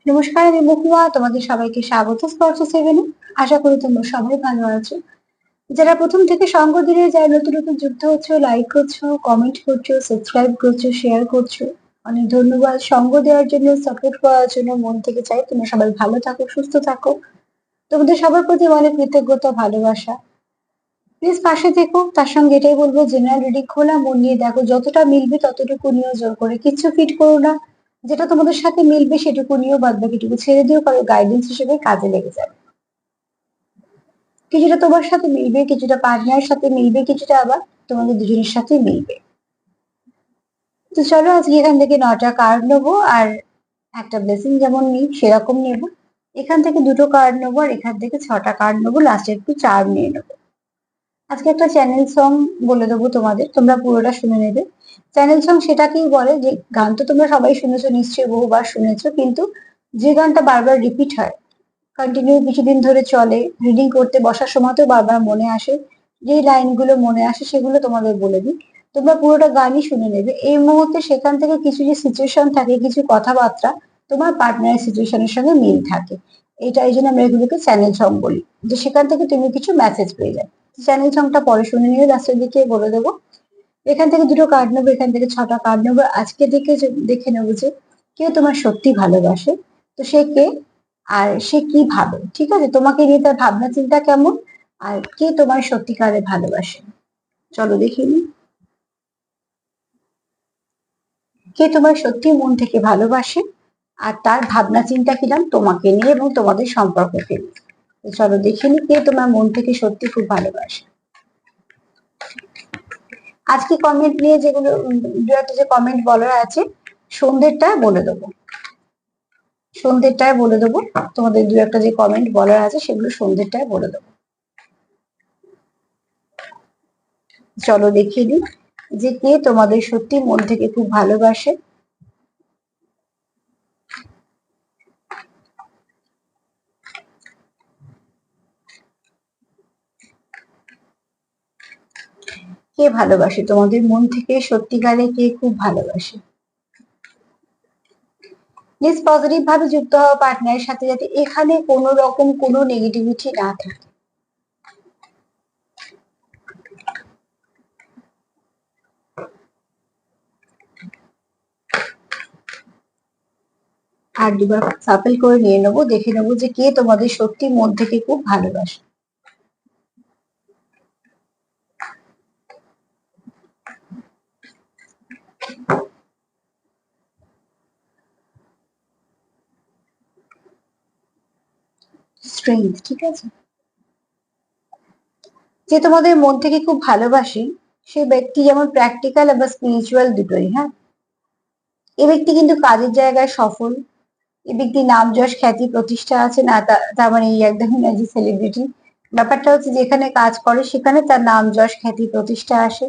নমস্কার, আমি মহুয়া। তোমাদের সবাইকে স্বাগত স্পর্শ সেভেনে। আশা করি তোমরা সবাই ভালো আছো। যারা প্রথম থেকে সঙ্গ দিয়ে যারা নতুন নতুন যুক্ত হচ্ছো, লাইক করছো, কমেন্ট করছো, সাবস্ক্রাইব করছো, শেয়ার করছো, অনেক ধন্যবাদ। সঙ্গ দেওয়ার জন্য, সাপোর্ট করার জন্য মন থেকে চাই তোমরা সবাই ভালো থাকো, সুস্থ থাকো। তোমাদের সবার প্রতি অনেক কৃতজ্ঞতা, ভালোবাসা। প্লিজ পাশে থেকো। তার সঙ্গে এটাই বলবো, জেনারেল রিডিং খোলা মন নিয়ে দেখো, যতটা মিলবে ততটুকু নিয়েও, জোর করে কিচ্ছু ফিট করো না। যেটা তোমাদের সাথে মিলবে সেটুকু নিয়েও, বাদ বাকিটুকু ছেড়ে দিও, কারো গাইডেন্স হিসেবে কাজে লেগে যাবে। কিছুটা তোমার সাথে মিলবে, কিছুটা পার্টনার সাথে মিলবে, কিছুটা আবার তোমাদের দুজনের সাথে মিলবে। তো চলো আজকে এখান থেকে 9টা কার্ড নেবো, আর একটা ব্লেসিং যেমন নিই সেরকম নেবো। এখান থেকে 2টো কার্ড নেবো, আর এখান থেকে 6টা কার্ড নেবো, লাস্টে একটু চার্ম নিয়ে নেবো। আজকে একটা চ্যানেল সং বলে দেবো তোমাদের, তোমরা পুরোটা শুনে নেবে। চ্যানেল সং সেটাকেই বলে যে গান তো তোমরা সবাই শুনেছো, নিশ্চয়ই বহুবার শুনেছো, কিন্তু যে গানটা বারবার রিপিট হয়, কন্টিনিউ কিছুদিন ধরে চলে, রিডিং করতে বসার সময়তেও বারবার মনে আসে, যে লাইনগুলো মনে আসে সেগুলো তোমাদের বলে দিই। তোমরা পুরোটা গানই শুনে নেবে। এই মুহূর্তে সেখান থেকে কিছু যে সিচুয়েশন থাকে, কিছু কথাবার্তা তোমার পার্টনারের সিচুয়েশনের সঙ্গে মিল থাকে। এটা এই জন্য আমরা এগুলোকে চ্যানেল সং বলি, যে সেখান থেকে তুমি কিছু মেসেজ পেয়ে যাবে। চ্যানেল সংটা পরে শুনে নিয়ে লাস্টের দিকে বলে দেবো। এখান থেকে 2টো কার্ড নেবো, এখান থেকে 6টা কার্ড নেবো। আজকে দেখে নেবো যে কেউ তোমার সত্যি ভালোবাসে, তো সে কে, আর সে কি ভাবে, ঠিক আছে, তোমাকে নিয়ে তার ভাবনা চিন্তা কেমন, আর কে তোমার সত্যিকারে ভালোবাসে। চলো দেখে নি কে তোমার সত্যি মন থেকে ভালোবাসে, আর তার ভাবনা চিন্তা কিরম তোমাকে নিয়ে এবং তোমাদের সম্পর্ককে নিয়ে। তো চলো দেখে নি কে তোমার মন থেকে সত্যি খুব ভালোবাসে। আজকে কমেন্ট নিয়ে যেগুলো, দু একটা যে কমেন্ট বলার আছে, সন্ধ্যেরটা বলে দেবো। সন্ধ্যেরটায় বলে দেবো। তোমাদের দু একটা যে কমেন্ট বলার আছে সেগুলো সন্ধ্যেরটায় বলে দেবো। চলো দেখিয়ে দিই যে কে তোমাদের সত্যি মন থেকে খুব ভালোবাসে। কে ভালোবাসে তোমাদের মন থেকে, সত্যিকারে কে খুব ভালোবাসে। প্লিজ পজিটিভ ভাবে যুক্ত হওয়া পার্টনারের সাথে, যাতে এখানে কোনো রকম কোনো নেগেটিভিটি না থাকে। আর দুবার সাফল করে নিয়ে নেবো, দেখে নেবো যে কে তোমাদের সত্যি মন থেকে খুব ভালোবাসে। স্ট্রেংথ, ঠিক আছে। যে তোমাদের মন থেকে খুব ভালোবাসে, সে ব্যক্তি যেমন প্র্যাকটিক্যাল আবার স্পিরিচুয়াল দুটোই, হ্যাঁ। এ ব্যক্তি কিন্তু কাজের জায়গায় সফল। এ ব্যক্তি নাম যশ খ্যাতি প্রতিষ্ঠা আছে না, তার মানে এই একদমই না যে সেলিব্রিটি। ব্যাপারটা হচ্ছে যেখানে কাজ করে সেখানে তার নাম যশ খ্যাতি প্রতিষ্ঠা আসে।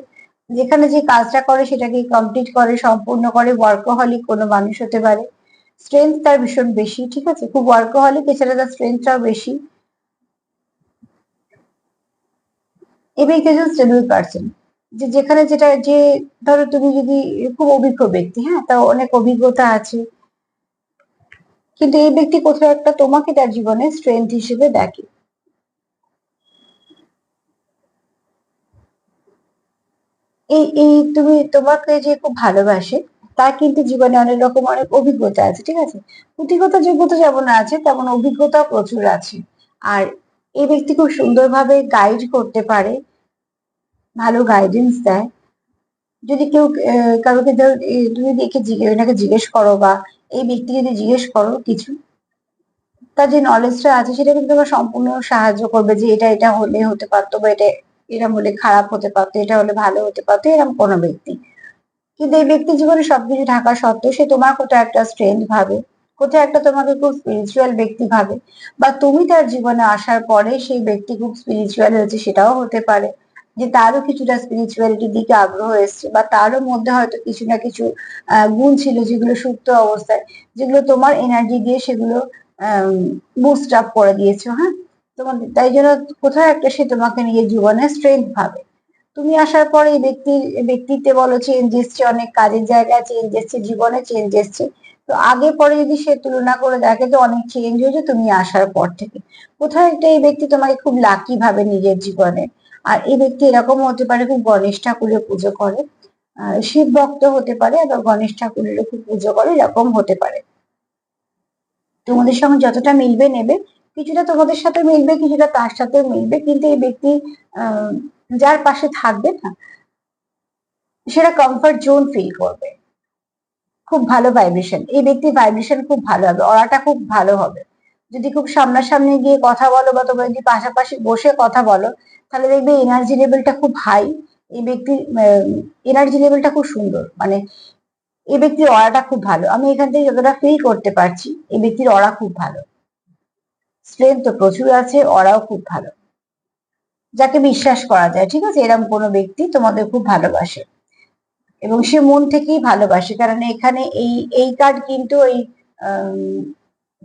যেখানে যে কাজটা করে সেটাকে কমপ্লিট করে, সম্পূর্ণ করে। ওয়ার্কহলিক কোনো মানুষ হতে পারে। স্ট্রেংথ তার ভীষণ বেশি, ঠিক আছে, খুব ওয়ার্কহলিক, এছাড়া তার স্ট্রেংথটাও বেশি। এ ব্যক্তি একজন স্টেবল পার্সন, যে যেখানে যেটা যে, ধরো তুমি যদি খুব অভিজ্ঞ ব্যক্তি, হ্যাঁ, তার অনেক অভিজ্ঞতা আছে, কিন্তু এই ব্যক্তি কোথাও একটা তোমাকে তার জীবনে স্ট্রেংথ হিসেবে দেখে। এই এই তুমি তোমাকে যে খুব ভালোবাসে, তার কিন্তু জীবনে অনেক রকম অনেক অভিজ্ঞতা আছে, ঠিক আছে। পুঁথিগত যোগ্যতা যেমন আছে, তেমন অভিজ্ঞতা প্রচুর আছে। আর এই ব্যক্তি খুব সুন্দরভাবে গাইড করতে পারে, ভালো গাইডেন্স দেয়। যদি কেউ কারোকে ধর, তুমি দেখে এনাকে জিজ্ঞেস করো, বা এই ব্যক্তি যদি জিজ্ঞেস করো কিছু, তার যে নলেজটা আছে সেটা কিন্তু তোমার সম্পূর্ণ সাহায্য করবে, যে এটা এটা হলে হতে পারতো, বা এটা এরম হলে খারাপ হতে পারতো, এটা হলে ভালো হতে পারতো, এরকম কোনো ব্যক্তি। কিন্তু এই ব্যক্তির জীবনে সবকিছু থাকা সত্ত্বেও সে তোমার কোথাও একটা স্ট্রেংথ ভাবে, কোথাও একটা তোমাকে খুব স্পিরিচুয়াল ব্যক্তি ভাবে, বা তুমি তার জীবনে আসার পরে সেই ব্যক্তি খুব স্পিরিচুয়াল হয়েছে, সেটাও হতে পারে। যে তারও কিছুটা স্পিরিচুয়ালিটির দিকে আগ্রহ এসছে, বা তারও মধ্যে হয়তো কিছু না কিছু গুণ ছিল যেগুলো সুপ্ত অবস্থায়, যেগুলো তোমার এনার্জি দিয়ে সেগুলো বুস্ট আপ করে দিয়েছো, হ্যাঁ। তোমাদের তাই জন্য কোথাও একটা সে তোমাকে নিয়ে জীবনে স্ট্রেংথ ভাবে। তুমি আসার পরে এই ব্যক্তিত্বে বলো চেঞ্জ এসছে, অনেক কাজের জায়গায় চেঞ্জ এসছে, জীবনে চেঞ্জ এসছে। তো আগে পরে যদি সে তুলনা করে দেখে যে অনেক চেঞ্জ হয়েছে তুমি আসার পর থেকে, কোথাও একটা এই ব্যক্তি তোমাকে খুব লাকি ভাবে নিজের জীবনে। আর এই ব্যক্তি এরকম হতে পারে খুব গণেশ ঠাকুরের পুজো করে, শিব ভক্ত হতে পারে, আবার গণেশ ঠাকুরের খুব পুজো করে, এরকম হতে পারে। তোমাদের সঙ্গে যতটা মিলবে নেবে, কিছুটা তোমাদের সাথে মিলবে, কিছুটা তার সাথে মিলবে, কিন্তু এই ব্যক্তি আহ যার পাশে থাকবে না, সেটা কমফর্ট জোন ফিল করবে। খুব ভালো ভাইব্রেশন, এই ব্যক্তির ভাইব্রেশন খুব ভালো হবে, অরাটা খুব ভালো হবে। যদি খুব সামনাসামনি গিয়ে কথা বলো বা তোমরা যদি পাশাপাশি বসে কথা বলো, তাহলে দেখবে এনার্জি লেভেলটা খুব হাই। এই ব্যক্তির এনার্জি লেভেলটা খুব সুন্দর, মানে এই ব্যক্তির অরাটা খুব ভালো। আমি এখান থেকে যতটা ফিল করতে পারছি, এই ব্যক্তির অরা খুব ভালো, স্ট্রেংথ তো প্রচুর আছে, অরাও খুব ভালো, যাকে বিশ্বাস করা যায়। ঠিক আছে, এরকম কোনো ব্যক্তি তোমাদের খুব ভালোবাসে এবং সে মন থেকেই ভালোবাসে, কারণ এখানে এই এই কার্ড কিন্তু ওই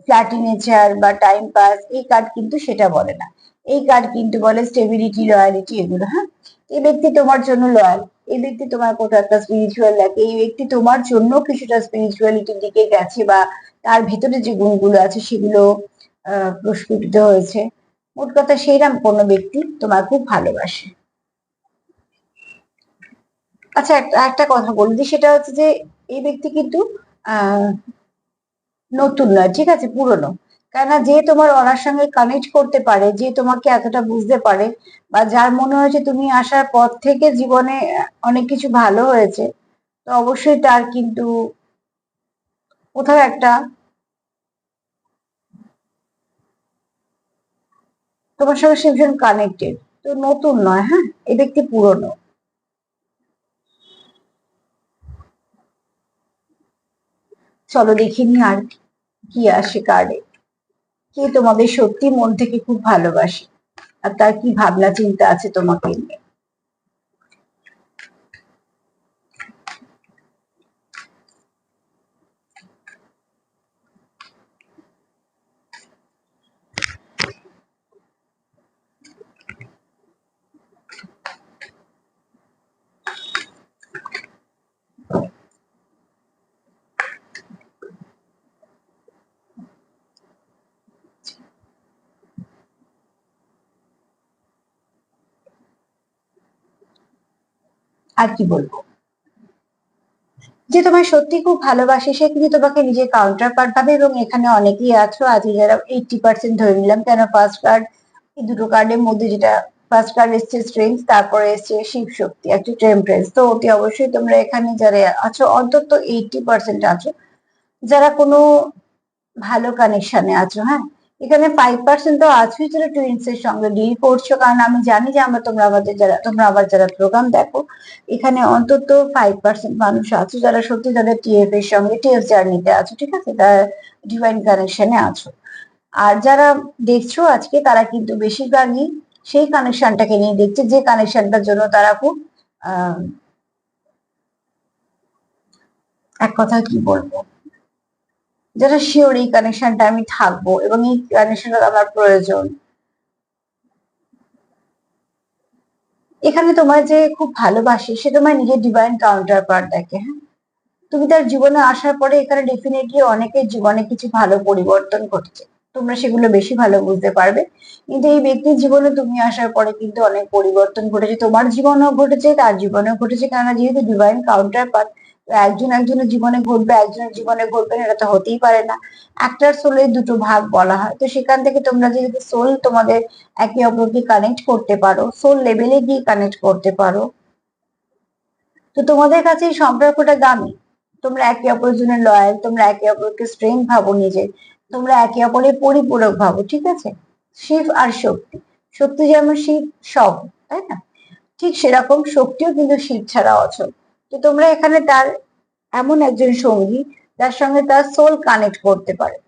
ফ্ল্যাটি নেচার বা টাইম পাস এই কার্ড কিন্তু সেটা বলে না। এই কার্ড কিন্তু বলে স্টেবিলিটি, লয়ালিটি, এগুলো। হ্যাঁ, এই ব্যক্তি তোমার জন্য লয়াল, এই ব্যক্তি তোমার কোথাও একটা স্পিরিচুয়াল লাগে, এই ব্যক্তি তোমার জন্য কিছুটা স্পিরিচুয়ালিটির দিকে গেছে বা তার ভেতরে যে গুণগুলো আছে সেগুলো প্রস্ফুটিত হয়েছে। মোট কথা সেইরকম কোনো ব্যক্তি তোমার খুব ভালোবাসে। আচ্ছা, একটা কথা বলি, সেটা হচ্ছে যে এই ব্যক্তি কিন্তু আহ নতুন নয়, ঠিক আছে, পুরনো। কেননা যে তোমার ওনার সঙ্গে কানেক্ট করতে পারে, যে তোমাকে এতটা বুঝতে পারে, বা যার মনে হয়েছে তুমি আসার পর থেকে জীবনে অনেক কিছু ভালো হয়েছে, তো অবশ্যই তার কিন্তু কোথাও একটা তোমার সঙ্গে সে ভীষণ কানেক্টেড। তো নতুন নয়, হ্যাঁ, এই ব্যক্তি পুরনো। চলো দেখিনি আর কি আসে কার্ডে। কে তোমাদের সত্যি মন থেকে খুব ভালোবাসে, আর তার কি ভাবনা চিন্তা আছে তোমাকে নিয়ে। আর কি বলবো, যে তোমায় সত্যি খুব ভালোবাসে সে কিন্তু তোমাকে নিজের কাউন্টার পার্ট ভাবে, এবং এখানে অনেকেই আছো আজকে যারা 80% ধরে নিলাম, কেন ফার্স্ট কার্ড, এই দুটো কার্ডের মধ্যে যেটা ফার্স্ট কার্ড এসছে স্ট্রেংথ, তারপরে এসছে শিব শক্তি, একটা টেম্পারেন্স। তো অতি অবশ্যই তোমরা এখানে যারা আছো অন্তত 80% আছো যারা কোনো ভালো কানেকশনে আছো। হ্যাঁ, এখানে 5% তো আছোই যারা টুইন্স এর সঙ্গে ডিল করছো, কারণ আমি জানি যে তোমরা আবার যারা প্রোগ্রাম দেখো, এখানে অন্তত 5% মানুষ আছো যারা সত্যি তাদের টিএফ এর সঙ্গে টিএফ জার্নিতে আছো, ঠিক আছে, তারা ডিভাইন কানেকশনে আছো। আর যারা দেখছো আজকে, তারা কিন্তু বেশিরভাগই সেই কানেকশনটাকে নিয়ে দেখছে, যে কানেকশনটার জন্য তারা খুব আহ এক কথা কি বলবো, যারা শিওর এই কানেকশনটা আমি থাকবো এবং এই কানেকশনটা আমার প্রয়োজন। এখানে তোমার যে খুব ভালোবাসে সে তোমার নিজের ডিভাইন কাউন্টার পার্ট দেখে। হ্যাঁ, তুমি তার জীবনে আসার পরে এখানে ডেফিনেটলি অনেকের জীবনে কিছু ভালো পরিবর্তন ঘটছে, তোমরা সেগুলো বেশি ভালো বুঝতে পারবে। কিন্তু এই ব্যক্তির জীবনে তুমি আসার পরে কিন্তু অনেক পরিবর্তন ঘটেছে, তোমার জীবনেও ঘটেছে, তার জীবনেও ঘটেছে, কেননা যেহেতু ডিভাইন কাউন্টার পার্ট, একজন একজনের জীবনে ঘটবে, একজনের জীবনে ঘটবে না, এটা তো হতেই পারে না। একটার সোলের দুটো ভাগ বলা হয়, তো সেখান থেকে তোমরা যেহেতু সোল তোমাদের একে অপরকে কানেক্ট করতে পারো, সোল লেভেলে গিয়ে কানেক্ট করতে পারো, তো তোমাদের কাছে এই সম্পর্কটা দামি। তোমরা একে অপরের জন্য লয়াল, তোমরা একে অপরকে স্ট্রেংথ ভাবো নিজের, তোমরা একে অপরের পরিপূরক ভাবো, ঠিক আছে। শিব আর শক্তি, শক্তি যেমন শিব সব, তাই না, ঠিক সেরকম শক্তিও কিন্তু শিব ছাড়া অচল। তো তোমরা এখানে তার এমন একজন সঙ্গী যার সঙ্গে তার সোল কানেক্ট করতে পারে।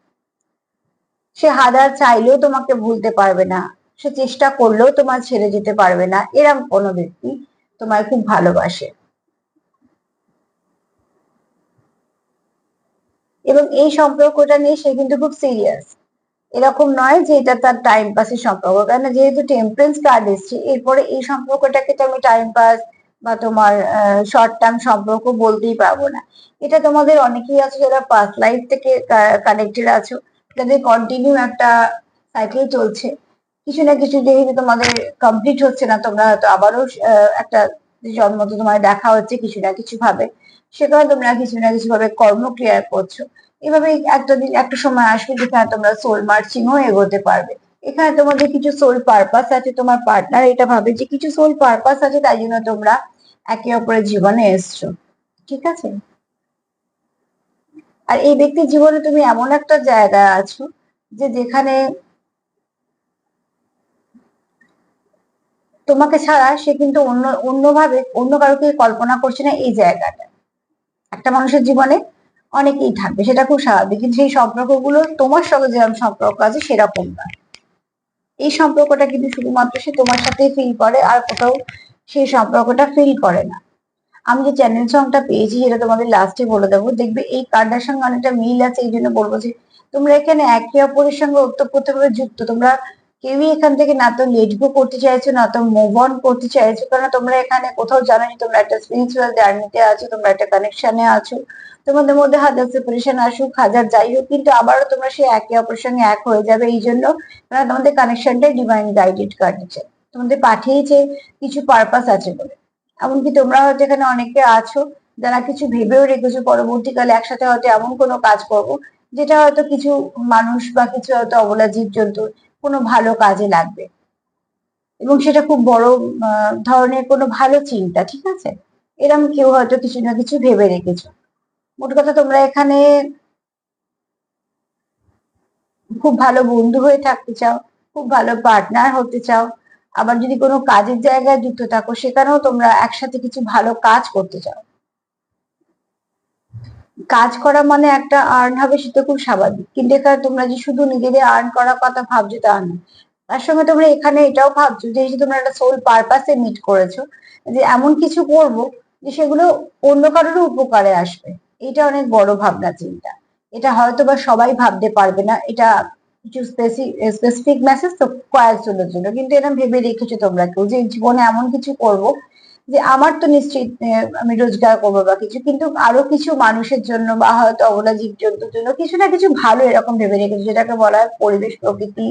সে হাজার চাইলেও তোমাকে ভুলতে পারবে না, সে চেষ্টা করলেও তোমার ছেড়ে যেতে পারবে না, এরকম কোনো ব্যক্তি তোমায় খুব ভালোবাসে। এবং এই সম্পর্কটা নিয়ে সে কিন্তু খুব সিরিয়াস, এরকম নয় যে এটা তার টাইম পাসের সম্পর্ক, কেন যেহেতু টেম্পারেন্স কার্ড এসছে, এরপরে এই সম্পর্কটাকে তো আমি টাইম পাস বা তোমার শর্ট টার্ম সম্পর্ক বলতেই পারবো না। এটা তোমাদের অনেকেই আছে যারা পাস্ট লাইফ থেকে কানেক্টেড আছো, যাদের কন্টিনিউ একটা সাইকেল চলছে, কিছু না কিছু যেহেতু তোমাদের কমপ্লিট হচ্ছে না, তোমরা হয়তো আবারও একটা জন্ম তো তোমার দেখা হচ্ছে কিছু না কিছু ভাবে, সেখানে তোমরা কিছু না কিছু ভাবে কর্মক্রিয়া করছো। এভাবে একটা দিন একটা সময় আসবে যেখানে তোমরা সোল মার্চিংও এগোতে পারবে। এখানে তোমাদের কিছু সোল পারপাস আছে, তোমার পার্টনার এটা ভাবে যে কিছু সোল পারপাস আছে, তাই জন্য তোমরা একে অপরের জীবনে এসছো, ঠিক আছে। আর এই ব্যক্তির জীবনে তুমি এমন একটা জায়গায় আছো যে যেখানে তোমাকে ছাড়া সে কিন্তু অন্যভাবে অন্য কারোকে কল্পনা করছে না। এই জায়গাটা একটা মানুষের জীবনে অনেকেই থাকবে, সেটা খুব স্বাভাবিক, কিন্তু সেই সম্পর্কগুলো তোমার সঙ্গে যেরকম সম্পর্ক আছে সেরকম নয়। এই সম্পর্কটা কিন্তু শুধুমাত্র সে তোমার সাথেই ফিল করে, আর কোথাও সেই সম্পর্কটা ফিল করে না। আমি যে চ্যানেল সংটা পেয়েছি সেটা তোমাদের লাস্টে বলে দেবো, দেখবে এই কার্ডটার সঙ্গে অনেকটা মিল আছে, এই জন্য বলবো যে তোমরা এখানে একে অপরের সঙ্গে ওতপ্রোতভাবে যুক্ত। তোমরা কেউই এখান থেকে না তো লেট গো করতে চাইছো না তো মুভ অন করতে চাইছো, কারণ তোমরা এখানে কোথাও জানো যে তোমরা একটা স্পিরিচুয়াল জার্নিতে আছো, তোমরা একটা কানেকশনে আছো। তোমাদের মধ্যে হাজার সেপারেশন আসুক, হাজার যাই হোক, কিন্তু আবারও তোমরা সেই একে অপরের সঙ্গে এক হয়ে যাবে। এই জন্য তোমাদের কানেকশনটাই ডিভাইন গাইডেড কার্ড দিচ্ছে, তোমাদের পাঠিয়েছে কিছু পারপাস আছে বলে। এমনকি তোমরা হয়তো এখানে অনেকে আছো যারা কিছু ভেবেও রেখেছো পরবর্তীকালে একসাথে হয়তো এমন কোনো কাজ করবো যেটা হয়তো কিছু মানুষ বা কিছু হয়তো অবলা জীবজন্তুর কোনো ভালো কাজে লাগবে, এবং সেটা খুব বড় ধরনের কোনো ভালো চিন্তা, ঠিক আছে। এরকম কেউ হয়তো কিছু না কিছু ভেবে রেখেছো। মোট কথা তোমরা এখানে খুব ভালো বন্ধু হয়ে থাকতে চাও, খুব ভালো পার্টনার হতে চাও। আবার যদি কোনো কাজের জায়গায় যুক্ত থাকো সেখানেও তোমরা একসাথে কিছু ভালো কাজ করতে চাও। কাজ করা মানে একটা আর্ন হবে সেটা খুব স্বাভাবিক, কিন্তু এখানে তোমরা যে শুধু নিজেদের আর্ন করার কথা ভাবছো তা না। তার সঙ্গে তোমরা এখানে এটাও ভাবছো যে এই যে তোমরা একটা সোল পারপাসে মিট করেছো, যে এমন কিছু করব যে সেগুলো অন্য কারোরও উপকারে আসবে। এটা অনেক বড় ভাবনা চিন্তা। এটা হয়তো বা সবাই ভাবতে পারবে না, এটা কিছু স্পেসিফিক মেসেজ তো কয়েকজনের জন্য, কিন্তু এটা ভেবে রেখেছো তোমরা কেউ যে জীবনে এমন কিছু করব যে আমার তো নিশ্চিত আমি রোজগার করবো বা কিছু, কিন্তু আরো কিছু মানুষের জন্য বা হয়তো অবলা জীবজন্তুর জন্য কিছু না কিছু ভালো এরকম ভেবে রেখেছে, যেটাকে বলা হয় পরিবেশ প্রকৃতি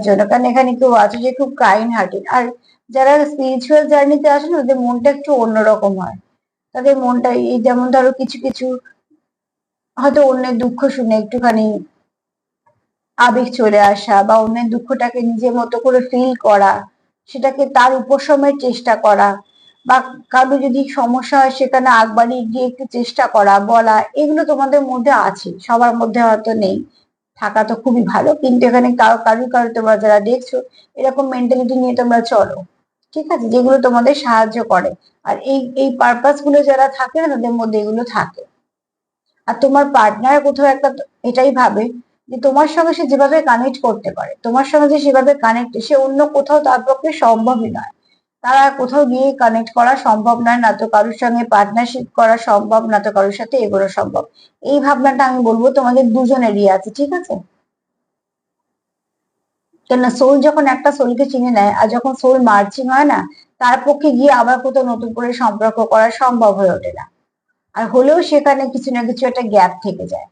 জন্য। কারণ এখানে কেউ আছে যে খুব কাইন্ড হার্টেড, আর যারা স্পিরিচুয়াল জার্নিতে আসেন ওদের মনটা একটু অন্যরকম হয়। তাদের মনটা এই যেমন ধরো কিছু কিছু হয়তো অন্যের দুঃখ শুনে একটুখানি আবেগ চলে আসা, বা অন্যের দুঃখটাকে নিজের মতো করে ফিল করা, সেটাকে তার উপশমের চেষ্টা করা, বা কারো যদি সমস্যা হয় সেখানে আগ বাড়িয়ে গিয়ে একটু চেষ্টা করা বলা, এগুলো তোমাদের মধ্যে আছে, সবার মধ্যে হয়তো নেই। থাকা তো খুবই ভালো, কিন্তু এখানে কারো তোমরা যারা দেখছো এরকম মেন্টালিটি নিয়ে তোমরা চলো, ঠিক আছে, যেগুলো তোমাদের সাহায্য করে। আর এই পারপাস গুলো যারা থাকে না তাদের মধ্যে এগুলো থাকে। আর তোমার পার্টনার কোথাও একটা এটাই ভাবে যে তোমার সঙ্গে সে যেভাবে কানেক্ট করতে পারে, তোমার সঙ্গে যে সেভাবে কানেক্ট সে অন্য কোথাও তার পক্ষে সম্ভবই নয়। তারা কোথাও গিয়ে কানেক্ট করা সম্ভব নয়, না তো কারোর সঙ্গে পার্টনারশিপ করা সম্ভব, না তো কারোর সাথে এগোনো সম্ভব। এই ভাবনাটা আমি বলবো তোমাদের দুজনেরই আছে, ঠিক আছে। কেন সোল যখন একটা সোলকে চিনে নেয়, আর যখন সোল মার্চিং হয় না, তার পক্ষে গিয়ে আবার কোথাও নতুন করে সম্পর্ক করা সম্ভব হয়ে ওঠে না। আর হলেও সেখানে কিছু না কিছু একটা গ্যাপ থেকে যায়।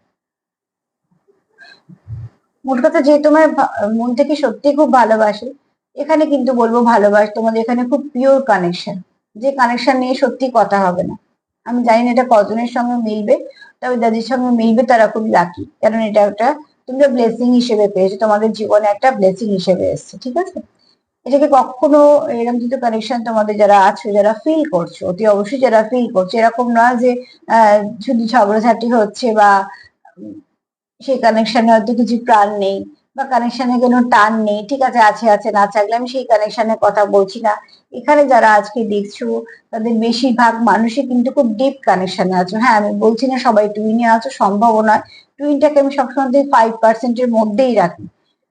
মোট কথা যে তোমার মন থেকে সত্যি খুব ভালোবাসে, এখানে কিন্তু বলবো ভালোবাসে তোমাদের এখানে খুব পিওর কানেকশন, যে কানেকশন নিয়ে সত্যি কথা হবে না। আমি জানি না এটা কজনের সঙ্গে মিলবে, তবে যাদের সঙ্গে মিলবে তারা খুব লাকি, কারণ এটা একটা তোমরা ব্লেসিং হিসেবে পেয়েছো, তোমাদের জীবনে একটা ব্লেসিং হিসেবে এসছে, ঠিক আছে। এটাকে কখনো এরকম কিন্তু কানেকশন তোমাদের যারা আছো, যারা ফিল করছো, অতি অবশ্যই যারা ফিল করছো, এরকম নয় যে শুধু ঝগড়াঝাটি হচ্ছে বা সেই কানেকশনে হয়তো কিছু প্রাণ নেই বা কানেকশনে কোনো টান নেই, ঠিক আছে, আছে আছে, না থাকলে আমি সেই কানেকশনের কথা বলছি না। এখানে যারা আজকে দেখছো তাদের বেশিরভাগ মানুষই কিন্তু খুব ডিপ কানেকশনে আছো। হ্যাঁ, আমি বলছি না সবাই টুইনে আছো, সম্ভব নয়। টুইনটাকে আমি সবসময় 5%-এর মধ্যেই রাখি,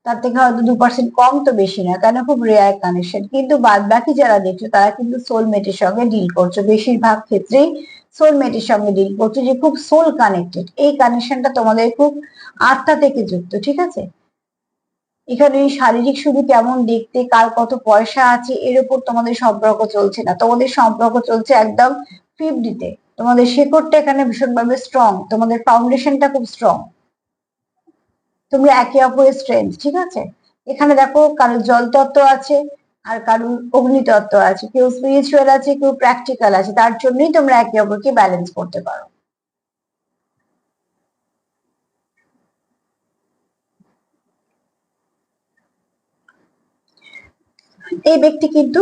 তার থেকে হয়তো 2% কম, তো বেশি না, কেন খুব রেয়ার কানেকশন। কিন্তু বাদ বাকি যারা দেখছো তারা কিন্তু সোলমেটের সঙ্গে ডিল করছো, বেশিরভাগ ক্ষেত্রেই সোলমেটের সঙ্গে ডিল করছো, যে খুব সোল কানেক্টেড। এই কানেকশনটা তোমাদের খুব আত্মা থেকে যুক্ত, ঠিক আছে। এখানে শারীরিক শুধু কেমন দেখতে, কার কত পয়সা আছে এর উপর তোমাদের সম্পর্ক চলছে না, তোমাদের সম্পর্ক চলছে একদম 50-তে। তোমাদের শেকড়টা এখানে ভীষণভাবে স্ট্রং, তোমাদের ফাউন্ডেশনটা খুব স্ট্রং, তোমরা একে অপরের স্ট্রেংথ, ঠিক আছে। এখানে দেখো কারোর জল তত্ত্ব আছে আর কারোর অগ্নি তত্ত্ব আছে, কেউ স্পিরিচুয়াল আছে, কেউ প্র্যাকটিক্যাল আছে, তার জন্যই তোমরা একে অপরকে ব্যালেন্স করতে পারো। এই ব্যক্তি কিন্তু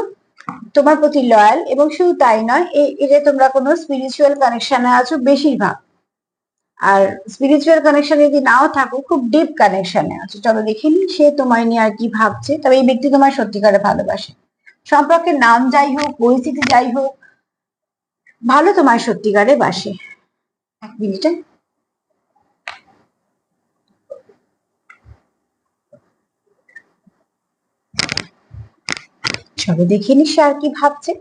তোমার প্রতি লয়াল, এবং শুধু তাই নয়, এটা তোমরা কোনো স্পিরিচুয়াল কানেকশনে আছো বেশিরভাগ। আর স্পিরিচুয়াল কানেকশন যদি নাও থাকো, খুব ডিপ কানেকশনে আছো। চলো দেখে নি সে তোমায় নিয়ে আর কি ভাবছে। তবে এই ব্যক্তি তোমার সত্যিকারে ভালোবাসে, সম্পর্কের নাম যাই হোক, পরিস্থিতি যাই হোক, ভালো তোমায় সত্যিকারে বাসে। এক মিনিটে চলো দেখে নি সে আর কি ভাবছে।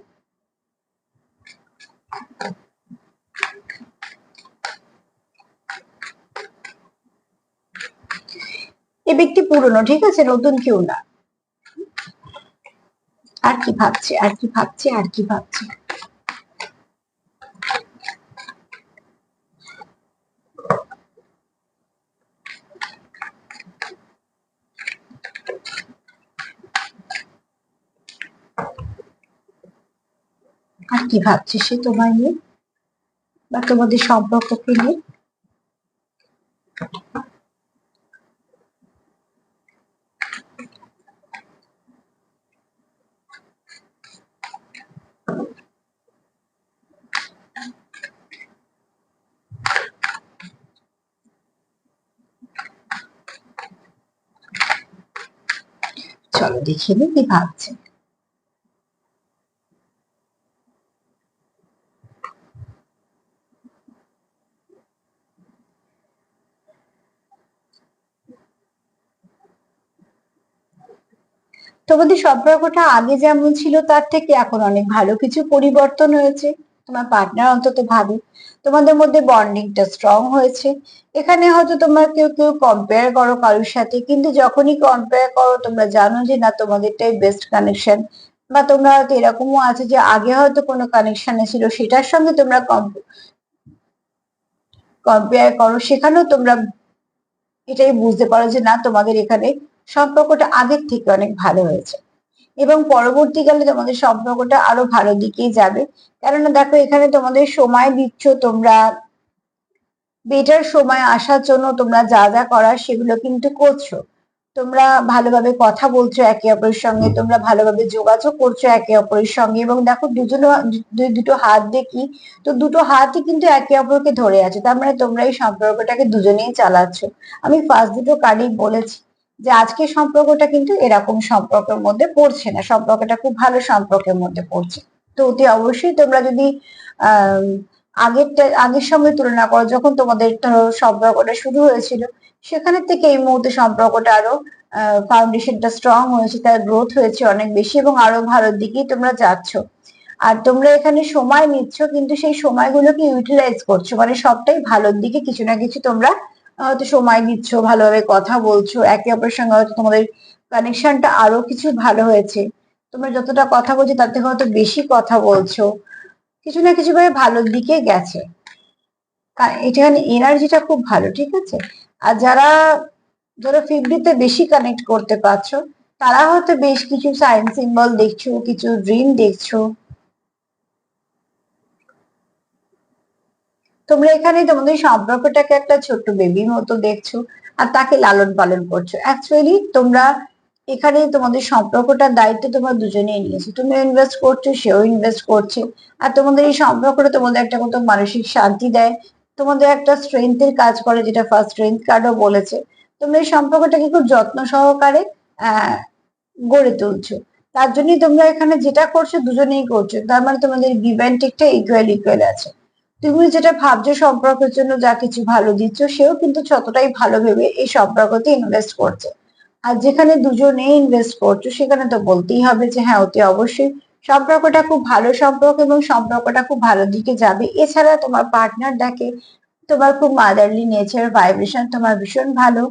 এ ব্যক্তি পুরনো, ঠিক আছে, নতুন কেউ না। আর কি ভাবছে, আর কি ভাবছে, আর কি ভাবছে। আর কি ভাবছে সে তোমায় নিয়ে বা তোমাদের সম্পর্ককে নিয়ে। চলো দেখে নি কি ভাবছে। তোমাদের সম্পর্কটা আগে যেমন ছিল তার থেকে এখন অনেক ভালো কিছু পরিবর্তন হয়েছে, তোমার পার্টনার অন্তত ভাবে। তোমাদের মধ্যে বন্ডিংটা স্ট্রং হয়েছে। এখানে হয়তো তোমার কেউ কেউ কম্পেয়ার করো কারোর সাথে, কিন্তু যখনই কম্পেয়ার করো তোমরা জানো যে না, তোমাদেরটাই বেস্ট কানেকশন। বা তোমরা হয়তো এরকমও আছে যে আগে হয়তো কোনো কানেকশনে ছিল, সেটার সঙ্গে তোমরা কম্পেয়ার করো, সেখানেও তোমরা এটাই বুঝতে পারো যে না, তোমাদের এখানে সম্পর্কটা আগের থেকে অনেক ভালো হয়েছে, এবং পরবর্তীকালে তোমাদের সম্পর্কটা আরো ভালো দিকেই যাবে। কেননা দেখো এখানে তোমাদের সময় দিচ্ছ তোমরা, বেটার সময় আসার জন্য তোমরা যা যা করার সেগুলো কিন্তু করছো। তোমরা ভালোভাবে কথা বলছো একে অপরের সঙ্গে, তোমরা ভালোভাবে যোগাযোগ করছো একে অপরের সঙ্গে, এবং দেখো দুজনে দুটো হাত দেখি, তো দুটো হাতই কিন্তু একে অপরকে ধরে আছে, তার মানে তোমরা এই সম্পর্কটাকে দুজনেই চালাচ্ছ। আমি ফার্স্ট দুটো কার্ডই বলেছি যে আজকের সম্পর্কটা কিন্তু এরকম সম্পর্কের মধ্যে পড়ছে না, সম্পর্কটা খুব ভালো সম্পর্কের মধ্যে পড়ছে। তো অতি অবশ্যই তোমরা যদি আহ আগের সঙ্গে তুলনা করো, যখন তোমাদের ধরো সম্পর্কটা শুরু হয়েছিল, সেখানের থেকে এই মুহূর্তে সম্পর্কটা আরো ফাউন্ডেশনটা স্ট্রং হয়েছে, তার গ্রোথ হয়েছে অনেক বেশি, এবং আরো ভালোর দিকেই তোমরা যাচ্ছ। আর তোমরা এখানে সময় নিচ্ছ, কিন্তু সেই সময়গুলোকে ইউটিলাইজ করছো, মানে সবটাই ভালোর দিকে কিছু না কিছু তোমরা হয়তো সময় দিচ্ছ, ভালোভাবে কথা বলছো একে অপরের সঙ্গে, হয়তো তোমাদের কানেকশনটা আরো কিছু ভালো হয়েছে। তোমরা যতটা কথা বলছো তার থেকে হয়তো বেশি কথা বলছো, কিছু না কিছু ভাবে ভালোর দিকে গেছে। এখানে এনার্জিটা খুব ভালো, ঠিক আছে। আর যারা ধরো 50-তে বেশি কানেক্ট করতে পারছো, তারা হয়তো বেশ কিছু সাইন সিম্বল দেখছো, কিছু ড্রিম দেখছো। তোমরা এখানে তোমাদের সম্পর্কটাকে একটা ছোট্ট বেবির মতো দেখছো, আর তাকে লালন পালন করছো। অ্যাকচুয়ালি তোমরা এখানে তোমাদের সম্পর্কটার দায়িত্ব তোমরা দুজনেই নিয়েছো, তুমি ইনভেস্ট করছো, সেও ইনভেস্ট করছে। আর তোমাদের এই সম্পর্কটা তোমাদের একটা কত মানসিক শান্তি দেয়, তোমাদের একটা স্ট্রেংথের কাজ করে, যেটা ফার্স্ট স্ট্রেংথ কার্ডও বলেছে। তোমরা এই সম্পর্কটাকে খুব যত্ন সহকারে আহ গড়ে তুলছো। তার জন্যই তোমরা এখানে যেটা করছো দুজনেই করছো, তার মানে তোমাদের গিভ অ্যান্ড টেকটা ইকুয়াল ইকুয়াল আছে। তুমি যেটা ভাবছো সম্পর্কের জন্য যা কিছু ভালো দিচ্ছ, সেও কিন্তু ততটাই ভালো ভেবে এই সম্পর্কতে ইনভেস্ট করছে। আর যেখানে দুজনেই ইনভেস্ট করছো, সেখানে তো বলতেই হবে যে হ্যাঁ, অতি অবশ্যই সম্পর্কটা খুব ভালো সম্পর্ক, এবং সম্পর্কটা খুব ভালো দিকে যাবে। এছাড়া তোমার পার্টনার দেখে তোমার খুব মাদারলি নেচার, ভাইব্রেশন তোমার ভীষণ ভালো,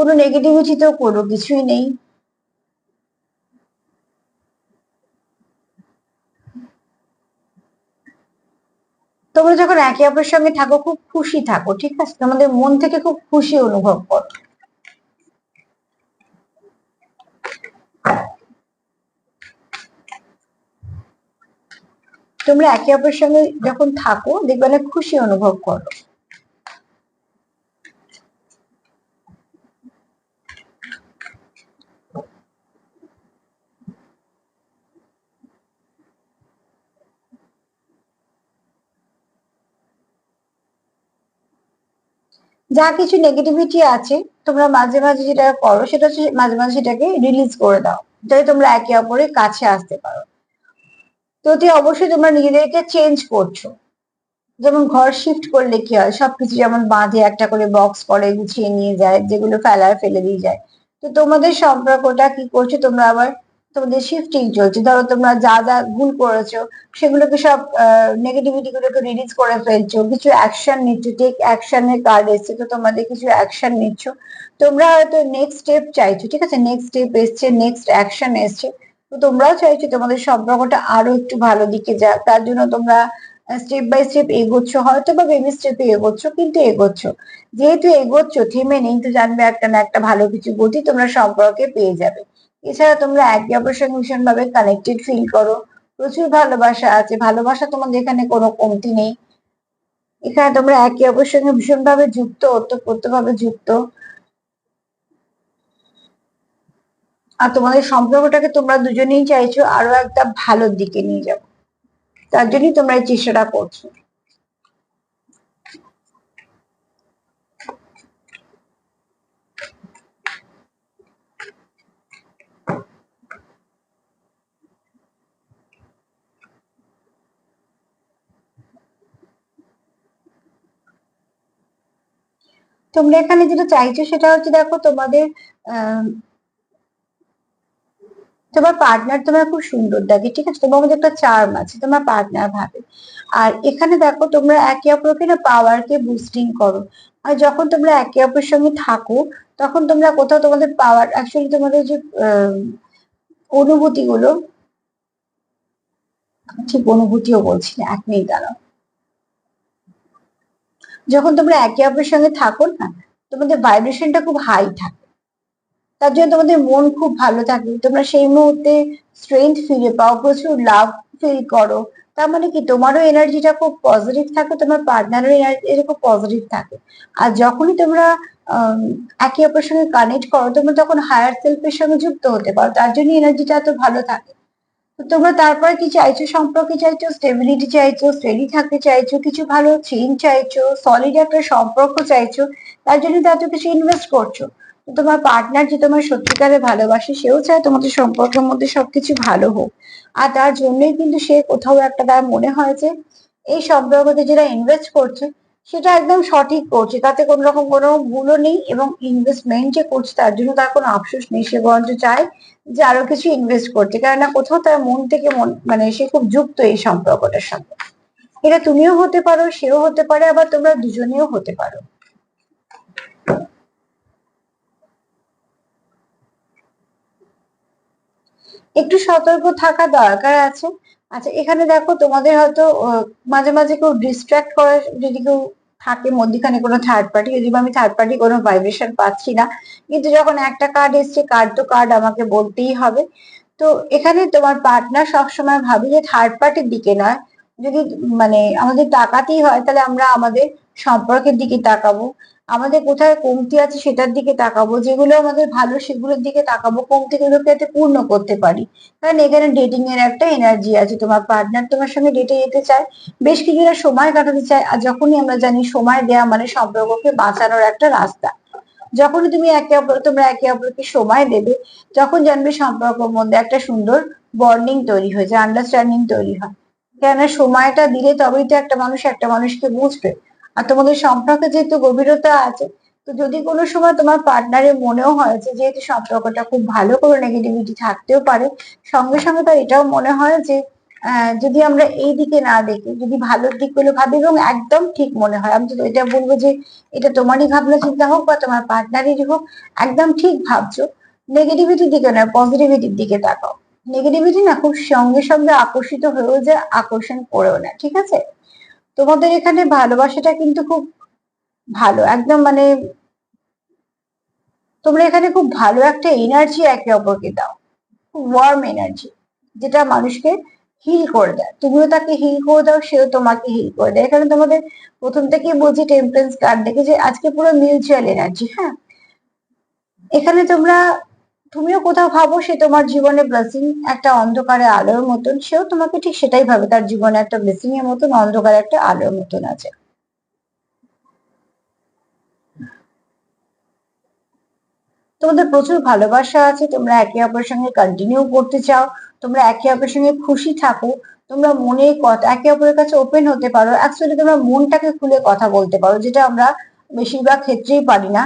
কোনো নেগেটিভিটি তো কোনো কিছুই নেই। তোমরা যখন একে অপরের সঙ্গে থাকো খুব খুশি থাকো, ঠিক আছে, তোমাদের মন থেকে খুব খুশি অনুভব করো। তোমরা একে অপরের সঙ্গে যখন থাকো দেখবে না খুশি অনুভব করো। যা কিছু নেগেটিভিটি আছে তোমরা মাঝে মাঝে যেটা করো সেটা হচ্ছে মাঝে মাঝে সেটাকে রিলিজ করে দাও, যাতে তোমরা একে অপরের কাছে আসতে পারো। তো অবশ্যই তোমরা নিজেদেরকে চেঞ্জ করছো। যেমন ঘর শিফট করলে কি হয়, সবকিছু যেমন বাঁধে একটা করে বক্স করে গুছিয়ে নিয়ে যায়, যেগুলো ফেলার ফেলে দিয়ে যায়। তো তোমাদের সম্পর্কটা কি করছো, তোমরা আবার তোমাদের শিফটিং চলছে। ধরো তোমরা যা যা ভুল করেছো সেগুলোকে সব নেগেটিভিটি গুলোকে রিলিজ করে ফেলছো, কিছু অ্যাকশন নিচ্ছ, টেক অ্যাকশনের কার্ড এসছে, তো তোমাদের কিছু অ্যাকশন নিচ্ছ। তোমরা হয়তো নেক্সট স্টেপ চাইছো, ঠিক আছে, নেক্সট স্টেপ এসছে, নেক্সট অ্যাকশন এসছে। তো তোমরাও চাইছো তোমাদের সম্পর্কটা আরো একটু ভালো দিকে যাক, তার জন্য তোমরা স্টেপ বাই স্টেপ এগোচ্ছ, হয়তো বা বেবি স্টেপে এগোচ্ছ, কিন্তু এগোচ্ছ। যেহেতু এগোচ্ছ, থেমে নেই, তো জানবে একটা না একটা ভালো কিছু গতি তোমরা সম্পর্কে পেয়ে যাবে। এছাড়া তোমরা একে অপরের সঙ্গে ভীষণ ভাবে কানেক্টেড ফিল করো, প্রচুর ভালোবাসা আছে, ভালোবাসা তোমাদের এখানে কোনো কমতি নেই। এখানে তোমরা একে অপরের সঙ্গে ভীষণ ভাবে যুক্ত, ওতপ্রোতভাবে যুক্ত। আর তোমাদের সম্পর্কটাকে তোমরা দুজনেই চাইছো আরো একটা ভালোর দিকে নিয়ে যাবো, তার জন্যই তোমরা এই চেষ্টাটা করছো। তোমরা এখানে যেটা চাইছো সেটা হচ্ছে, দেখো তোমাদের আহ তোমার পার্টনার তোমার খুব সুন্দর দেখে, ঠিক আছে, তোমার মধ্যে একটা চার্ম আছে, তোমার পার্টনার ভাবে। আর এখানে দেখো তোমরা একে অপরকে না পাওয়ারকে বুস্টিং করো। আর যখন তোমরা একে অপরের সঙ্গে থাকো তখন তোমরা কোথাও তোমাদের পাওয়ার, অ্যাকচুয়ালি তোমাদের যে অনুভূতি গুলো, ঠিক অনুভূতিও বলছি না, এক মিনিট দাঁড়াও। যখন তোমরা একে অপরের সঙ্গে থাকো না, তোমাদের ভাইব্রেশনটা খুব হাই থাকে, তার জন্য তোমাদের মন খুব ভালো থাকে, তোমরা সেই মুহূর্তে স্ট্রেংথ ফিরে পাও, প্রচুর লাভ ফিল করো। তার মানে কি তোমারও এনার্জিটা খুব পজিটিভ থাকে, তোমার পার্টনারের এনার্জি খুব পজিটিভ থাকে। আর যখনই তোমরা একে অপরের সঙ্গে কানেক্ট করো, তোমরা তখন হায়ার সেলফের সঙ্গে যুক্ত হতে পারো, তার জন্য এনার্জিটা এত ভালো থাকে। তো তোমরা তারপরে কি চাইছো, সম্পর্কে চাইছো স্টেবিলিটি, চাইছো স্টেডি থাকতে চাইছো, কিছু ভালো চেঞ্জ চাইছো, সলিড একটা সম্পর্ক চাইছো, তার জন্য তো এত কিছু ইনভেস্ট করছো। তো তোমার পার্টনার যে তোমার সত্যিকারে ভালোবাসে, সেও চায় তোমাদের সম্পর্কের মধ্যে সবকিছু ভালো হোক। আর তার জন্যই কিন্তু সে কোথাও একটা তার মনে হয় যে এই সম্পর্কতে যেটা ইনভেস্ট করছে সেটা একদম সঠিক করছে, তাতে কোনো রকম কোনো ভুলও নেই, এবং ইনভেস্টমেন্ট যে করছে তার জন্য তার কোনো আফসোস নেই, সে বরঞ্চ চায় যে আরো কিছু ইনভেস্ট করতে, কেননা কোথাও তার মন থেকে মন মানে সে খুব যুক্ত এই সম্পর্কটার সঙ্গে। এটা তুমিও হতে পারো, সেও হতে পারে, আবার তোমরা দুজনেও হতে পারো। একটু সতর্ক থাকা দরকার আছে। আচ্ছা এখানে দেখো তোমাদের হয়তো মাঝে মাঝে কেউ ডিস্ট্রাক্ট করার যদি কেউ থাকে মধ্যখানে, কোনো থার্ড পার্টি, যদি আমি থার্ড পার্টি কোনো ভাইব্রেশন পাচ্ছি না, কিন্তু যখন একটা কার্ড এসছে, কার্ড তো কার্ড আমাকে বলতেই হবে। তো এখানে তোমার পার্টনার সবসময় ভাবে যে থার্ড পার্টির দিকে নয়, যদি মানে আমাদের তাকাতেই হয় তাহলে আমরা আমাদের সম্পর্কের দিকে তাকাবো, আমাদের কোথায় কমতি আছে সেটার দিকে তাকাবো, যেগুলো আমাদের ভালো সেগুলোর দিকে তাকাবো, কমতিগুলোকে যাতে পূর্ণ করতে পারি। কারণ এখানে ডেটিং এর একটা এনার্জি আছে, তোমার পার্টনার তোমার সঙ্গে ডেটে যেতে চায়, বেশ কিছুটা সময় কাটাতে চায়। আর যখনই আমরা জানি সময় দেওয়া মানে সম্পর্ককে বাঁচানোর একটা রাস্তা, যখনই তুমি তোমরা একে অপরকে সময় দেবে, যখন জানবে সম্পর্কের মধ্যে একটা সুন্দর বন্ডিং তৈরি হয়েছে, আন্ডারস্ট্যান্ডিং তৈরি হয়। কেননা সময়টা দিলে তবেই তো একটা মানুষ একটা মানুষকে বুঝবে। আর তোমাদের সম্পর্কে যেহেতু গভীরতা আছে, তো যদি কোনো সময় তোমার পার্টনারের মনেও হয়েছে যেহেতু সম্পর্কটা খুব ভালো, কোনো নেগেটিভিটি থাকতেও পারে, সঙ্গে সঙ্গে তার এটাও মনে হয় যে যদি আমরা এই দিকে না দেখি, যদি ভালোর দিকগুলো ভাবি এবং একদম ঠিক মনে হয়, আমি তো এটা বলবো যে এটা তোমারই ভাবনা চিন্তা হোক বা তোমার পার্টনারেরই হোক, একদম ঠিক ভাবছো, নেগেটিভিটির দিকে নয় পজিটিভিটির দিকে তাকাও। নেগেটিভিটি না খুব সঙ্গে সঙ্গে আকর্ষিত হয়েও যায়, আকর্ষণ করেও না, ঠিক আছে? তোমাদের এখানে ভালোবাসাটা কিন্তু খুব ভালো, একদম মানে তোমরা এখানে খুব ভালো একটা এনার্জি একে অপরকে দাও, খুব ওয়ার্ম এনার্জি, যেটা মানুষকে হিল করে দেয়। তুমিও তাকে হিল করে দাও, সেও তোমাকে হিল করে দেয়। এখানে তোমাদের প্রথম থেকেই বলছি টেম্পারেন্স কার্ড দেখে যে আজকে পুরো মিউচুয়াল এনার্জি। হ্যাঁ, এখানে তুমিও কোথাও ভাবো সে তোমার জীবনে ব্লেসিং, একটা অন্ধকারে আলোর মতন, সেও তোমাকে ঠিক সেটাই ভাবে, তার জীবনে একটা ব্লেসিং এর মতন, অন্ধকারে একটা আলোর মতন আছে। তোমাদের প্রচুর ভালোবাসা আছে, তোমরা একে অপরের সঙ্গে কন্টিনিউ করতে চাও, তোমরা একে অপরের সঙ্গে খুশি থাকো, তোমরা মনে কথা একে অপরের কাছে ওপেন হতে পারো, অ্যাকচুয়ালি তোমরা মনটাকে খুলে কথা বলতে পারো, যেটা আমরা বেশিরভাগ ক্ষেত্রেই পারি না।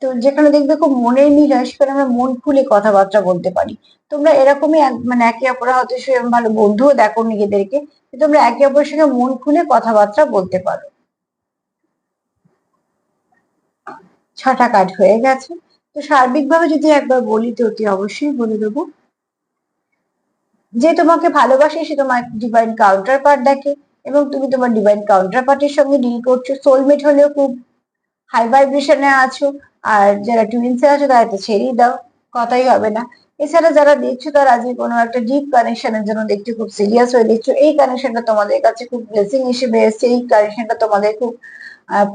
তো যেখানে দেখবে খুব মনের মিল হয়, সেখানে আমরা মন খুলে কথাবার্তা বলতে পারি। তোমরা এরকমই মানে একে অপরের হয়তো সে ভালো বন্ধুও দেখো নিজেদেরকে, যে তোমরা একে অপরের সঙ্গে মন খুলে কথাবার্তা বলতে পারো। 6টা কার্ড হয়ে গেছে। তো সার্বিকভাবে যদি একবার বলি তো অতি অবশ্যই বলে দেবো, যে তোমাকে ভালোবাসে সে তোমার ডিভাইন কাউন্টার পার্ট দেখে, এবং তুমি তোমার ডিভাইন কাউন্টার পার্টের সঙ্গে ডিল করছো। সোলমেট হলেও খুব হাই ভাইব্রেশনে আছো, আর যারা টুইন্সে আছো তারা তো ছেড়েই দাও, কথাই হবে না। এছাড়া যারা দেখছো তারা আজকে কোনো একটা ডিপ কানেকশনের জন্য দেখছো, খুব সিরিয়াস হয়ে দেখছো, এই কানেকশনটা তোমাদের কাছে খুব ব্লেসিং হিসেবে এসছে, এই কানেকশনটা তোমাদের খুব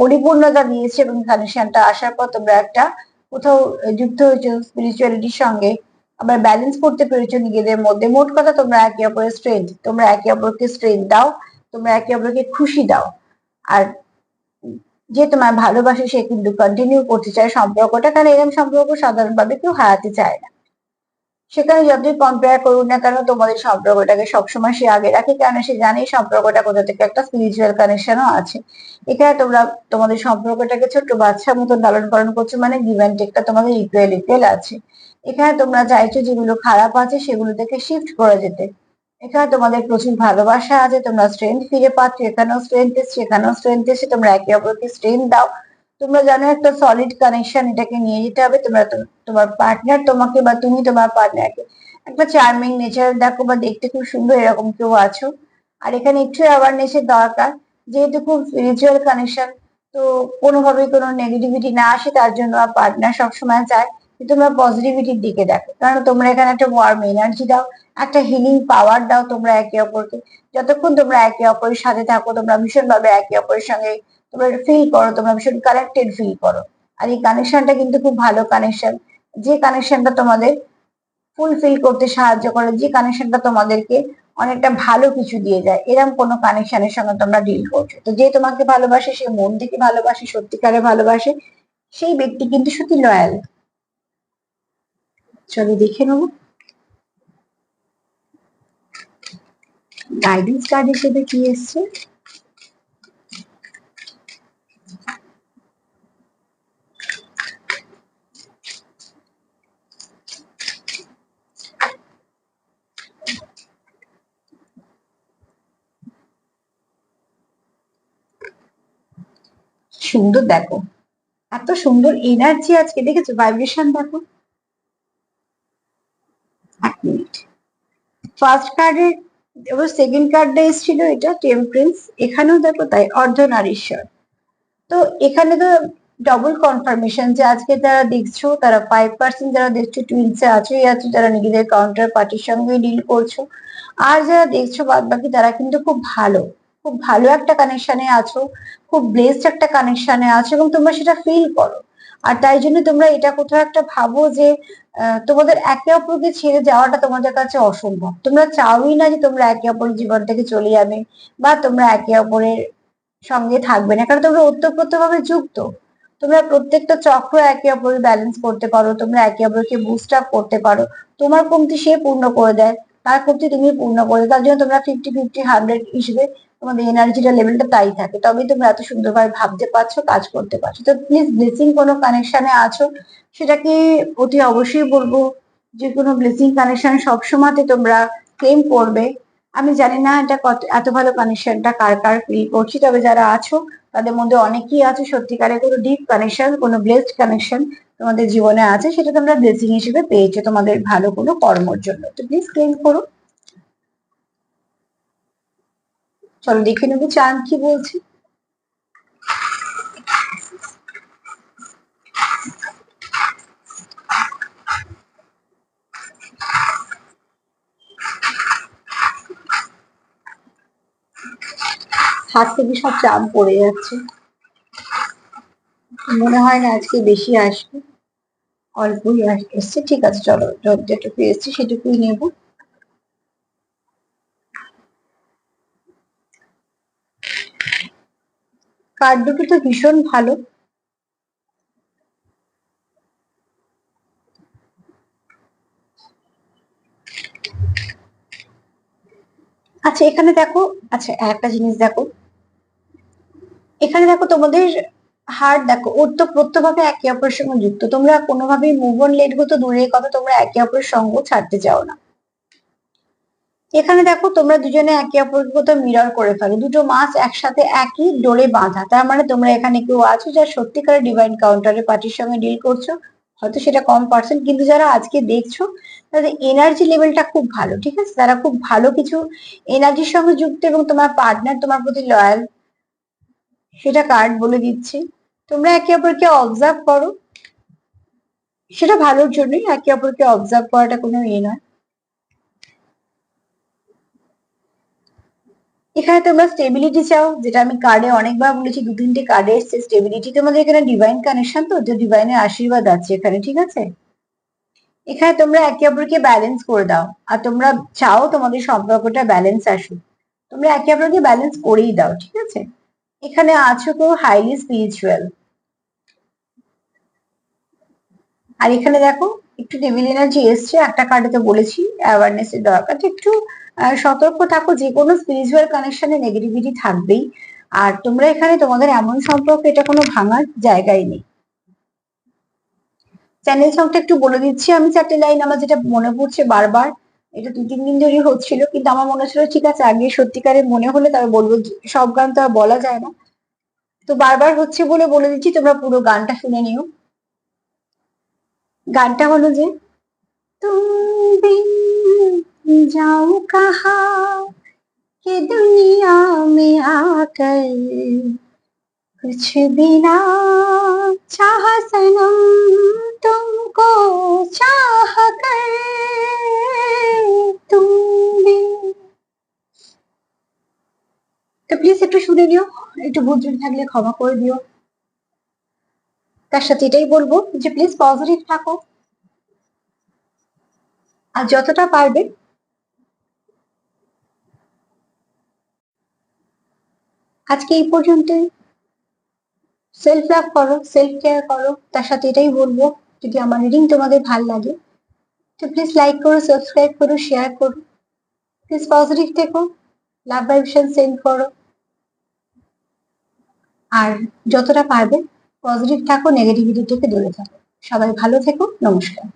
পরিপূর্ণতা দিয়েছে, এবং কানেকশনটা আসার পর তোমরা একটা কোথাও যুক্ত হয়েছো স্পিরিচুয়ালিটির সঙ্গে, আবার ব্যালেন্স করতে পেরেছো নিজেদের মধ্যে। মোট কথা তোমরা একে অপরের স্ট্রেংথ, তোমরা একে অপরকে স্ট্রেংথ দাও, তোমরা একে অপরকে খুশি দাও। আর যে তোমার ভালোবাসে সে কিন্তু কন্টিনিউ করতে চায় সম্পর্কটা, কারণ এরকম সম্পর্ক সাধারণভাবে কেউ হারাতে চায় না। সেখানে যতই কম্পেয়ার করুক না কেন, তোমাদের সম্পর্কটাকে সবসময় সে আগে রাখে, কারণ সে জানে সম্পর্কটা কোথা থেকে একটা স্পিরিচুয়াল কানেকশনও আছে। এখানে তোমরা তোমাদের সম্পর্কটাকে ছোট্ট বাচ্চার মতো লালন পালন করছো, মানে গিভ অ্যান্ড টেকটা তোমাদের ইকুয়াল ইকুয়াল আছে। এখানে তোমরা চাইছো যেগুলো খারাপ আছে সেগুলো থেকে শিফট করে যেতে। এখানে তোমাদের প্রচুর ভালোবাসা আছে, তোমরা স্ট্রেংথ ফিরে পাচ্ছ, এখানেও স্ট্রেংথ এসছে, এখানেও স্ট্রেংথ এসছে, তোমরা একে অপরকে স্ট্রেংথ দাও। তোমরা জানো একটা সলিড কানেকশন এটাকে নিয়ে যেতে হবে। তোমরা তোমার পার্টনার তোমাকে বা তুমি তোমার পার্টনারকে একটা চার্মিং নেচার দেখো, বা দেখতে খুব সুন্দর এরকম কেউ আছো। আর এখানে একটু অ্যাওয়ারনেস এর দরকার, যেহেতু খুব স্পিরিচুয়াল কানেকশন, তো কোনোভাবেই কোনো নেগেটিভিটি না আসে, তার জন্য পার্টনার সবসময় চায় যে তোমরা পজিটিভিটির দিকে দেখো, কারণ তোমরা এখানে একটা ওয়ার্ম এনার্জি দাও, একটা হিলিং পাওয়ার দাও তোমরা একে অপরকে। যতক্ষণ তোমরা একে অপরের সাথে থাকো, তোমরা ভীষণ ভাবে একে অপরের সঙ্গে তোমরা ফিল করো, তোমরা ভীষণ কানেক্টেড ফিল করো। আর এই কানেকশনটা কিন্তু খুব ভালো কানেকশন, যে কানেকশনটা তোমাদের ফুলফিল করতে সাহায্য করে, যে কানেকশনটা তোমাদেরকে অনেকটা ভালো কিছু দিয়ে যায়, এরকম কোনো কানেকশনের সঙ্গে তোমরা ডিল করছো। তো যে তোমাকে ভালোবাসে সে মন থেকে ভালোবাসে, সত্যিকারে ভালোবাসে, সেই ব্যক্তি কিন্তু সত্যি লয়াল। চলো দেখে নেবো গাইডেন্স কার্ড হিসেবে কি এসছে। সুন্দর দেখো, এত সুন্দর এনার্জি আজকে, দেখেছো ভাইব্রেশন দেখো। এক মিনিট, ফার্স্ট কার্ডের এবার সেকেন্ড কার্ডটা এসেছিল এটা টেম্পারেন্স, এখানেও দেখো তাই অর্ধনারীশ্বর। তো এখানে তো ডবল কনফার্মেশন যে আজকে যারা দেখছো তারা 5%, যারা দেখছো টুইন্সে আছোই আছো, যারা নিজেদের কাউন্টার পার্টির সঙ্গে ডিল করছো, আর যারা দেখছো বাদ বাকি তারা কিন্তু খুব ভালো, খুব ভালো একটা কানেকশনে আছো, খুব ব্লেসড একটা কানেকশনে আছো, এবং তোমরা সেটা ফিল করো। আর তাই জন্য তোমরা এটা কোথাও একটা ভাবো যে তোমাদের একে অপরকে ছেড়ে যাওয়াটা তোমাদের কাছে অসম্ভব, তোমরা চাওই না যে তোমরা একে অপরের জীবন থেকে চলে যাবে, বা তোমরা একে অপরের সঙ্গে থাকবে না, কারণ তোমরা ওতপ্রোতভাবে যুক্ত। তোমরা প্রত্যেকটা চক্র একে অপরের ব্যালেন্স করতে পারো, তোমরা একে অপরকে বুস্ট আপ করতে পারো। তোমার কমতি সে পূর্ণ করে দেয়, তার কমতি তুমি পূর্ণ করে দাও। তার জন্য তোমরা 50-50, 100 হিসেবে তোমাদের এনার্জিটা লেভেলটা তাই থাকে, তবেই তোমরা এত সুন্দরভাবে ভাবতে পারছো, কাজ করতে পারছো। তো প্লিজ ব্লেসিং কোনো কানেকশনে আছো সেটাকে অতি অবশ্যই বলবো, যে কোনো ব্লেসিং কানেকশন সবসময়তে তোমরা ক্লেম করবে, আমি জানি না এটা কত এত ভালো কানেকশনটা কার কার ফিল করছি, তবে যারা আছো তাদের মধ্যে অনেকেই আছে সত্যিকারের কোনো ডিপ কানেকশন, কোনো ব্লেসড কানেকশন তোমাদের জীবনে আছে, সেটা তোমরা ব্লেসিং হিসেবে পেয়েছো তোমাদের ভালো কোনো কর্মর জন্য। তো প্লিজ ক্লেম করো। চলো দেখে নেবো চাঁদ কি বলছে। হাত থেকে সব চাপ পড়ে যাচ্ছে, মনে হয় না আজকে বেশি আসবে, অল্পই এসছে। ঠিক আছে, চলো যেটুকু এসছে সেটুকুই নেব। কার্ড দুটো তো ভীষণ ভালো। আচ্ছা এখানে দেখো, আচ্ছা একটা জিনিস দেখো, এখানে দেখো তোমাদের হার্ট দেখো ওতপ্রোতভাবে একে অপরের সঙ্গে যুক্ত, তোমরা কোনোভাবেই মুভ অন লেট গো তো দূরের কথা, তোমরা একে অপরের সঙ্গ ছাড়তে চাও না। এখানে দেখো তোমরা দুজনে একে অপরকে কোথাও মিরর করে ফেলো, দুটো মাছ একসাথে একই ডোরে বাঁধা, তার মানে তোমরা এখানে কেউ আছো যারা সত্যিকারের ডিভাইন কাউন্টারের পার্টির সঙ্গে ডিল করছো। হয়তো সেটা কম পার্সেন্ট, কিন্তু যারা আজকে দেখছো তাদের এনার্জি লেভেলটা খুব ভালো, ঠিক আছে, তারা খুব ভালো কিছু এনার্জির সঙ্গে যুক্ত, এবং তোমার পার্টনার তোমার প্রতি লয়াল, সেটা কার্ড বলে দিচ্ছে। তোমরা একে অপরকে অবজার্ভ করো, সেটা ভালোর জন্যই, একে অপরকে অবজার্ভ করাটা কোনো ইয়ে নয়। এখানে তোমরা স্টেবিলিটি চাও, যেটা আমি কার্ডে অনেকবার বলেছি, দু তিনটে কার্ডে এসছে স্টেবিলিটি। তোমাদের এখানে ডিভাইন কানেকশন, তো যে ডিভাইনের আশীর্বাদ আছে এখানে, ঠিক আছে। এখানে তোমরা একে অপরকে ব্যালেন্স করে দাও, আর তোমরা চাও তোমাদের সম্পর্কটা ব্যালেন্স আসুক, তোমরা একে অপরকে ব্যালেন্স করেই দাও, ঠিক আছে। এখানে আছো কেউ হাইলি স্পিরিচুয়াল। আর এখানে দেখো একটু ডেভিল এনার্জি এসছে, একটা কার্ডে তো বলেছি অ্যাওয়ারনেস এর দরকার, তো একটু সতর্ক থাকো, যে কোনো স্পিরিচুয়াল কানেকশনে নেগেটিভিটি থাকবেই। আর তোমরা এখানে তোমাদের এমন সম্পর্ক, এটা কোনো ভাঙার জায়গায় নেই। চ্যানেল সংটা একটু বলে দিচ্ছি আমি, চারটে লাইন আমার যেটা মনে পড়ছে বারবার, এটা দু তিন দিন ধরে হচ্ছিল, কিন্তু আমার মনে হচ্ছিল ঠিক আছে আগে সত্যিকারে মনে হলে তবে বলবো, সব গান তো আর বলা যায় না, তো বারবার হচ্ছে বলে বলে দিচ্ছি, তোমরা পুরো গানটা শুনে নিও। গানটা হলো যে, तुम बिन जाऊं कहाँ कि दुनिया में आकर कुछ भी ना चाह सनम तुमको चाह कर तुम बिन। তো প্লিজ একটু শুনে নিও, একটু ভুল ত্রুটি থাকলে ক্ষমা করে দিও। তার সাথে এটাই বলবো যে প্লিজ পজিটিভ থাকো, আর যতটা পারবে আজকে এই পর্যন্তই। সেলফ লাভ করো, সেলফ কেয়ার করো। তার সাথে এটাই বলবো, যদি আমার রিডিং তোমাদের ভাল লাগে তো প্লিজ লাইক করো, সাবস্ক্রাইব করো, শেয়ার করো। প্লিজ পজিটিভ থেকো, লাভ ভাইব্রেশন সেন্ড করো, আর যতটা পারবে পজিটিভ থাকো, নেগেটিভিটি থেকে দূরে থাকো। সবাই ভালো থেকো, নমস্কার।